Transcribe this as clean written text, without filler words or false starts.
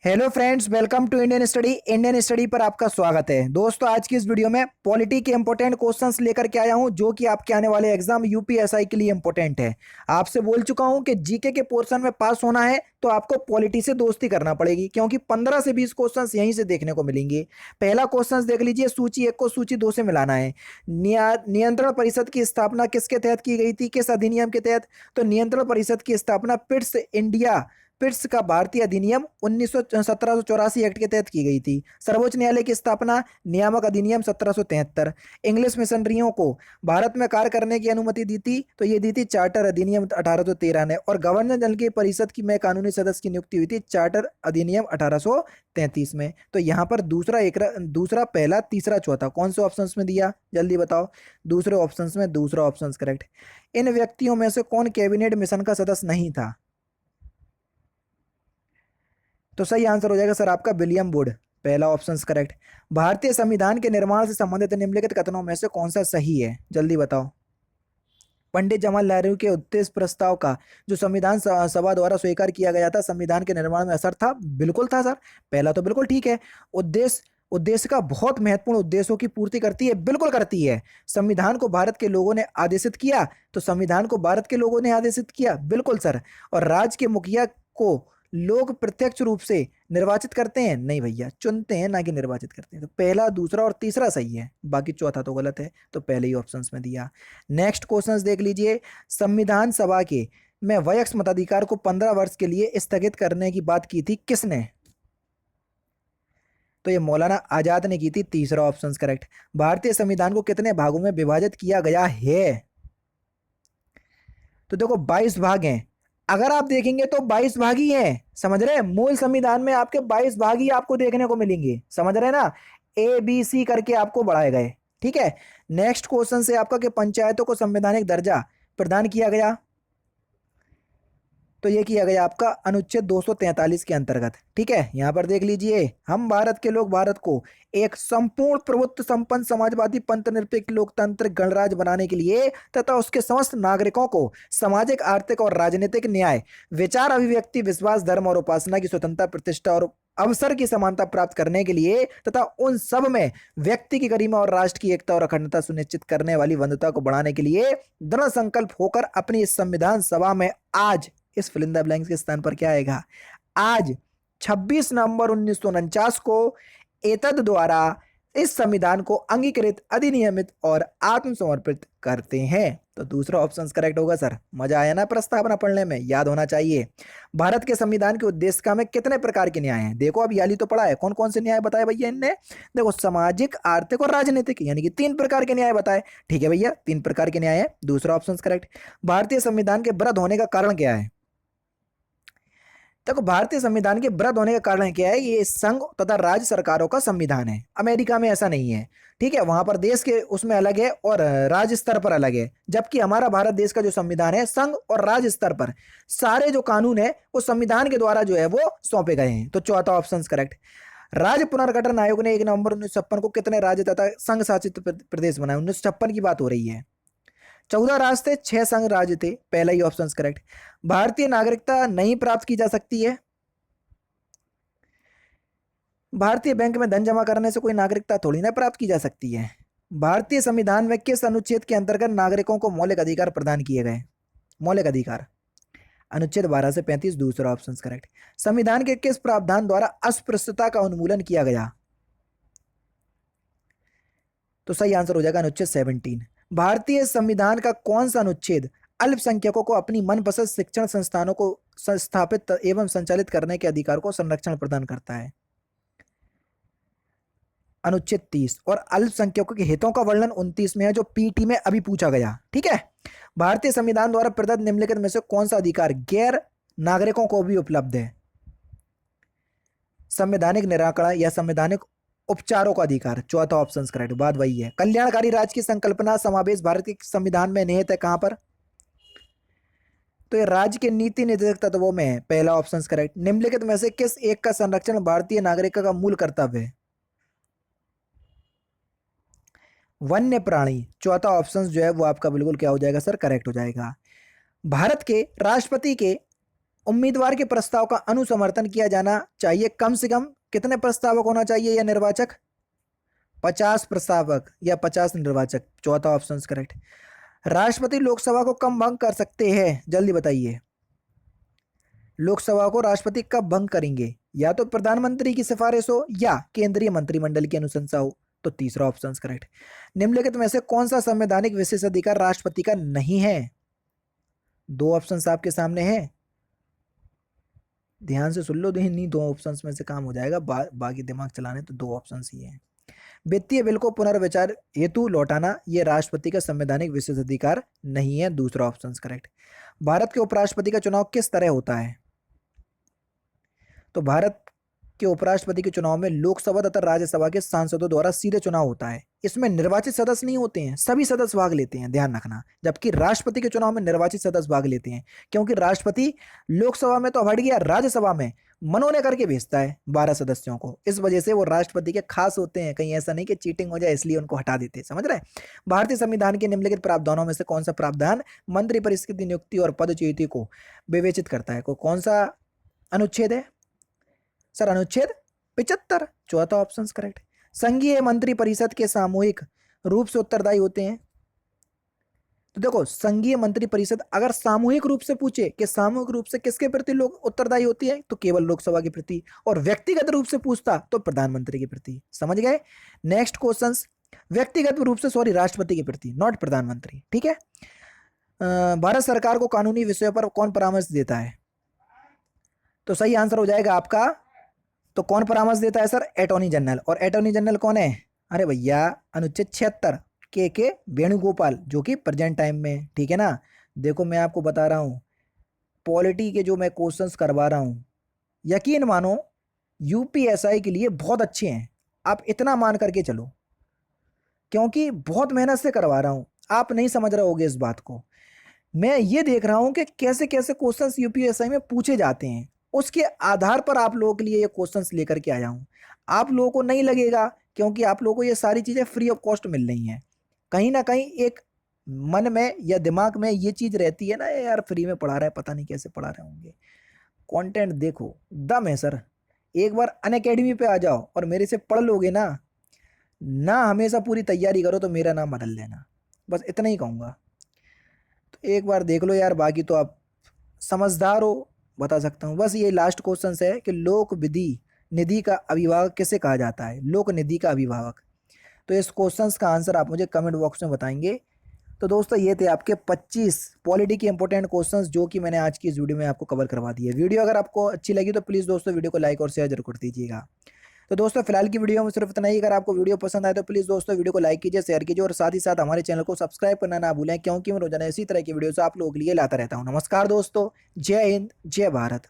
Hello friends, welcome to Indian study पर आपका स्वागत है। दोस्तों, आज की इस वीडियो में पॉलिटी के इंपॉर्टेंट क्वेश्चंस लेकर के आया हूं जो कि आपके आने वाले एग्जाम यूपीएसआई के लिए इंपॉर्टेंट है। आपसे बोल चुका हूं कि जीके के पोर्शन में पास होना है तो आपको पॉलिटी से दोस्ती करना पड़ेगी, क्योंकि 15 से 20 क्वेश्चंस यहीं से देखने को मिलेंगे। पहला क्वेश्चन देख लीजिए, सूची 1 को सूची 2 से मिलाना है। नियंत्रण परिषद की स्थापना किसके तहत की गई थी, किस अधिनियम के तहत? तो नियंत्रण परिषद की स्थापना पिट्स का भारतीय अधिनियम 1784 एक्ट के तहत की गई थी। सर्वोच्च न्यायालय की स्थापना नियामक अधिनियम 1773। इंग्लिश मिशनरियों को भारत में कार्य करने की अनुमति दी थी, तो ये दी थी चार्टर अधिनियम 1813 ने। और गवर्नर जनरल की परिषद की में कानूनी सदस्य की नियुक्ति हुई थी चार्टर अधिनियम 1833 में। तो यहाँ पर दूसरा पहला तीसरा चौथा कौन से ऑप्शंस में दिया, जल्दी बताओ। दूसरे ऑप्शंस में दूसरा ऑप्शन करेक्ट। इन व्यक्तियों में से कौन कैबिनेट मिशन का सदस्य नहीं था? तो सही आंसर हो जाएगा सर आपका विलियम वुड, पहला ऑप्शन करेक्ट। भारतीय संविधान के निर्माण से संबंधित निम्नलिखित कथनों में से कौन सा सही है, जल्दी बताओ। पंडित जवाहरलाल नेहरू के उद्देश्य प्रस्ताव का जो संविधान सभा द्वारा स्वीकार किया गया था, संविधान के निर्माण में असर था? बिल्कुल था सर, पहला तो बिल्कुल ठीक है। उद्देश्य उद्देश्य का बहुत महत्वपूर्ण उद्देश्यों की पूर्ति करती है, बिल्कुल करती है। संविधान को भारत के लोगों ने आदेशित किया, तो संविधान को भारत के लोगों ने आदेशित किया, बिल्कुल सर। और राज्य के मुखिया को लोग प्रत्यक्ष रूप से निर्वाचित करते हैं? नहीं भैया, चुनते हैं, ना कि निर्वाचित करते हैं। तो पहला, दूसरा और तीसरा सही है, बाकी चौथा तो गलत है, तो पहले ही ऑप्शंस में दिया। नेक्स्ट क्वेश्चंस देख लीजिए। संविधान सभा के में वयस्क मताधिकार को 15 वर्ष के लिए स्थगित करने की बात की थी किसने? तो ये मौलाना आजाद ने की थी, तीसरा ऑप्शन करेक्ट। भारतीय संविधान को कितने भागों में विभाजित किया गया है? तो देखो 22 भाग हैं। अगर आप देखेंगे तो 22 भाग ही हैं, समझ रहे हैं? मूल संविधान में आपके 22 भाग ही आपको देखने को मिलेंगे, समझ रहे हैं ना? ए बी सी करके आपको बढ़ाए गए, ठीक है। नेक्स्ट क्वेश्चन से आपका कि पंचायतों को संवैधानिक दर्जा प्रदान किया गया, तो ये किया गया आपका अनुच्छेद 243 के अंतर्गत, ठीक है। यहां पर देख लीजिए, हम भारत के लोग भारत को एक संपूर्ण प्रभुत्व संपन्न समाजवादी पंथ निरपेक्ष लोकतंत्र गणराज्य बनाने के लिए तथा उसके समस्त नागरिकों को सामाजिक, आर्थिक और राजनीतिक न्याय, विचार अभिव्यक्ति, विश्वास, धर्म और उपासना की स्वतंत्रता, प्रतिष्ठा और अवसर की समानता प्राप्त करने के लिए तथा उन सब में व्यक्ति की गरिमा और राष्ट्र की एकता और अखंडता सुनिश्चित करने वाली बंधुता को बढ़ाने के लिए दृढ़ संकल्प होकर अपनी इस संविधान सभा में आज, इस फिल इन द ब्लैंक्स के स्थान पर क्या आएगा, आज 26 नवंबर 1949 को एतद द्वारा इस संविधान को अंगीकृत, अधिनियमित और आत्मसमर्पित करते हैं। तो दूसरा ऑप्शन करेक्ट होगा सर। मजा आया ना प्रस्तावना पढ़ने में, याद होना चाहिए। भारत के संविधान के उद्देश्य में कितने प्रकार के न्याय हैं? देखो अब याली तो पढ़ा है, कौन कौन से न्याय बताए भैया इनने? देखो, सामाजिक, आर्थिक और राजनीतिक, यानी कि 3 प्रकार के न्याय बताए, ठीक है भैया, 3 प्रकार के न्याय है, दूसरा ऑप्शन करेक्ट। भारतीय संविधान के वृद्ध होने का कारण क्या है? देखो, भारतीय संविधान के वृद्ध होने का कारण क्या है? ये संघ तथा राज्य सरकारों का संविधान है। अमेरिका में ऐसा नहीं है, ठीक है। वहां पर देश के उसमें अलग है और राज्य स्तर पर अलग है, जबकि हमारा भारत देश का जो संविधान है, संघ और राज्य स्तर पर सारे जो कानून है वो संविधान के द्वारा जो है वो सौंपे गए हैं। तो चौथा ऑप्शन करेक्ट। राज्य पुनर्गठन आयोग ने 1 नवंबर 1956 को कितने राज्य तथा संघ शासित प्रदेश बनाए? 1956 की बात हो रही है। 14 राज्य थे, 6 संघ राज्य थे, पहला ही ऑप्शन करेक्ट। भारतीय नागरिकता नहीं प्राप्त की जा सकती है। भारतीय बैंक में धन जमा करने से कोई नागरिकता थोड़ी ना प्राप्त की जा सकती है। भारतीय संविधान में किस अनुच्छेद के अंतर्गत नागरिकों को मौलिक अधिकार प्रदान किए गए? मौलिक अधिकार अनुच्छेद 12 से 35, दूसरा ऑप्शन करेक्ट। संविधान के किस प्रावधान द्वारा अस्पृश्यता का उन्मूलन किया गया? तो सही आंसर हो जाएगा अनुच्छेद 17। भारतीय संविधान का कौन सा अनुच्छेद अल्पसंख्यकों को अपनी मनपसंद शिक्षण संस्थानों को स्थापित एवं संचालित करने के अधिकार को संरक्षण प्रदान करता है? अनुच्छेद 30। और अल्पसंख्यकों के हितों का वर्णन 29 में है, जो पीटी में अभी पूछा गया, ठीक है। भारतीय संविधान द्वारा प्रदत्त निम्नलिखित में से कौन सा अधिकार गैर नागरिकों को भी उपलब्ध है? संवैधानिक निराकरण या संवैधानिक उपचारों का अधिकार, चौथा ऑप्शन करेक्ट, बात वही है। कल्याणकारी राज्य की संकल्पना समावेश भारत के संविधान में निहित है, कहां पर? तो ये राज्य के नीति निर्देशक तत्वों में है, पहला ऑप्शन करेक्ट। निम्नलिखित में से किस एक का संरक्षण भारतीय नागरिक का मूल कर्तव्य है? वन्य प्राणी, चौथा ऑप्शन जो है वो आपका बिल्कुल क्या हो जाएगा सर, करेक्ट हो जाएगा। भारत के राष्ट्रपति के उम्मीदवार के प्रस्ताव का अनुसमर्थन किया जाना चाहिए। कम से कम कितने प्रस्तावक होना चाहिए या निर्वाचक? 50 प्रस्तावक या 50 निर्वाचक, चौथा ऑप्शन करेक्ट। राष्ट्रपति लोकसभा को कब भंग कर सकते हैं, जल्दी बताइए। लोकसभा को राष्ट्रपति कब भंग करेंगे? या तो प्रधानमंत्री की सिफारिश हो या केंद्रीय मंत्रिमंडल की अनुशंसा हो, तो तीसरा ऑप्शन करेक्ट। निम्नलिखित में से कौन सा संवैधानिक विशेषाधिकार राष्ट्रपति का नहीं है? दो ऑप्शन आपके सामने हैं, ध्यान से सुन लो, नहीं दो ऑप्शंस में से काम हो जाएगा, बाकी दिमाग चलाने तो दो ऑप्शंस ही हैं। वित्तीय बिल को पुनर्विचार हेतु लौटाना, यह राष्ट्रपति का संवैधानिक विशेषाधिकार नहीं है, दूसरा ऑप्शन करेक्ट। भारत के उपराष्ट्रपति का चुनाव किस तरह होता है? तो भारत के उपराष्ट्रपति के चुनाव में लोकसभा तथा राज्यसभा के सांसदों द्वारा सीधे चुनाव होता है। इसमें निर्वाचित सदस्य नहीं होते हैं, सभी सदस्य भाग लेते हैं, ध्यान रखना। जबकि राष्ट्रपति के चुनाव में निर्वाचित सदस्य भाग लेते हैं, क्योंकि राष्ट्रपति लोकसभा में तो हट गया, राज्यसभा में मनोनयन करके भेजता है 12 सदस्यों को। इस वजह से वो राष्ट्रपति के खास होते हैं, कहीं ऐसा नहीं कि चीटिंग हो जाए इसलिए उनको हटा देते हैं, समझ रहे हैं। भारतीय संविधान के निम्नलिखित प्रावधानों में से कौन सा प्रावधान मंत्रिपरिषद की नियुक्ति और पदच्युति को विवेचित करता है? कौन सा अनुच्छेद है सर? अनुच्छेद 75, चौथा ऑप्शन करेक्ट। संघीय मंत्री परिषद के सामूहिक रूप से उत्तरदायी होते हैं। तो देखो, संघीय मंत्री परिषद अगर सामूहिक रूप से पूछे कि सामूहिक रूप से किसके प्रति लोग उत्तरदायी होती है, तो केवल लोकसभा के प्रति, और व्यक्तिगत रूप से पूछता तो प्रधानमंत्री के प्रति, समझ गए। नेक्स्ट क्वेश्चन, व्यक्तिगत रूप से सॉरी राष्ट्रपति के प्रति, नॉट प्रधानमंत्री, ठीक है। भारत सरकार को कानूनी विषयों पर कौन परामर्श देता है? तो सही आंसर हो जाएगा आपका, तो कौन परामर्श देता है सर? Attorney general. और अटॉर्नी जनरल कौन है? अरे भैया अनुच्छेद 76 के वेणुगोपाल, जो कि प्रेजेंट टाइम में, ठीक है ना। देखो मैं आपको बता रहा हूँ, पॉलिटी के जो मैं क्वेश्चंस करवा रहा हूँ, यकीन मानो यूपीएसआई के लिए बहुत अच्छे हैं, आप इतना मान करके चलो, क्योंकि बहुत मेहनत से करवा रहा हूँ। आप नहीं समझ रहे होगे इस बात को। मैं ये देख रहा हूँ कि कैसे कैसे क्वेश्चंस यूपीएसआई में पूछे जाते हैं, उसके आधार पर आप लोगों के लिए ये क्वेश्चंस लेकर के आया हूँ। आप लोगों को नहीं लगेगा, क्योंकि आप लोगों को ये सारी चीज़ें फ्री ऑफ कॉस्ट मिल रही हैं। कहीं ना कहीं एक मन में या दिमाग में ये चीज़ रहती है ना, यार फ्री में पढ़ा रहा है, पता नहीं कैसे पढ़ा रहे होंगे। कंटेंट देखो, दम है सर। एक बार अनअकैडमी पे आ जाओ और मेरे से पढ़ लोगे ना, हमेशा पूरी तैयारी करो तो मेरा नाम बदल लेना, बस इतना ही कहूँगा। तो एक बार देख लो यार, बाकी तो आप समझदार हो, बता सकता हूँ। बस ये लास्ट क्वेश्चन है कि लोक विधि निधि का अभिभावक किसे कहा जाता है? लोक निधि का अभिभावक। तो इस क्वेश्चन का आंसर आप मुझे कमेंट बॉक्स में बताएंगे। तो दोस्तों ये थे आपके 25 पॉलिटी के इंपॉर्टेंट क्वेश्चंस जो कि मैंने आज की इस वीडियो में आपको कवर करवा दिए। वीडियो अगर आपको अच्छी लगी तो प्लीज़ दोस्तों वीडियो को लाइक और शेयर जरूर कर दीजिएगा। तो दोस्तों फिलहाल की वीडियो में सिर्फ इतना ही। अगर आपको वीडियो पसंद आए तो प्लीज़ दोस्तों वीडियो को लाइक कीजिए, शेयर कीजिए और साथ ही साथ हमारे चैनल को सब्सक्राइब करना ना भूलें, क्योंकि मैं रोजाना इसी तरह की वीडियोस आप लोगों के लिए लाता रहता हूँ। नमस्कार दोस्तों, जय हिंद, जय भारत।